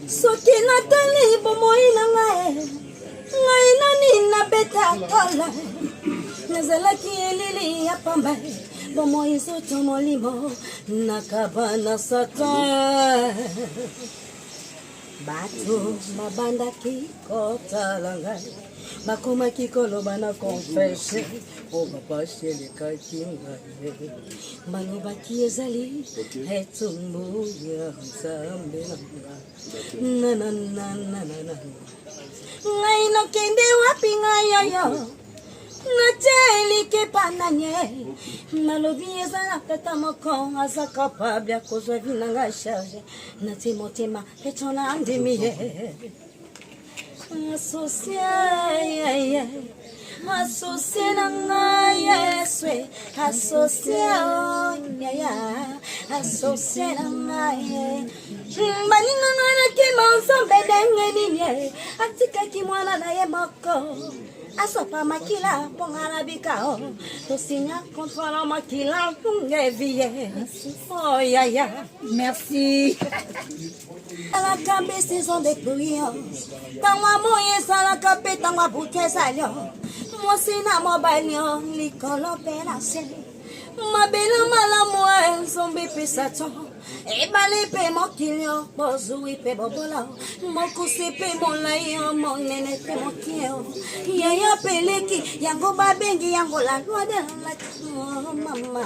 Soki natali bomoi na ngai. Ngai nani na beta tola. Nazalaki elili ya pamba. Bomoi soto molimo. Nakabana satan. Bato mabanda kikota langai. Makoma kikolo bana confesse. O papa shele kakinga. Manoba kiezali. Hetumbu ya sambe na na. Ngai no kende wapi ngai yo. Nateli ke pananye. Malobi ezala kata moko asa capable ya kozwa vinanga charge. Nati motema petona andimiye. Associé nanga yeswe. Associé nanga ye. Baninga na kima nsombe dengenye. Atika kimwana na ye moko. Asopa makila pongala bikao. Tosinya kontrola makila pungevie. Oh ya ya. Merci. À la cape saison de pluie. Tangwa moye sala cape tangwa bouquet salio. Mosina mobalio likolo pelase. Mabela malamoe zombi pisato. Ebale pe mokilio bozui pe bobola. Mokusi pe molayo monene pe mokio. Yaya peleki yango babengi yango la loi de la mama.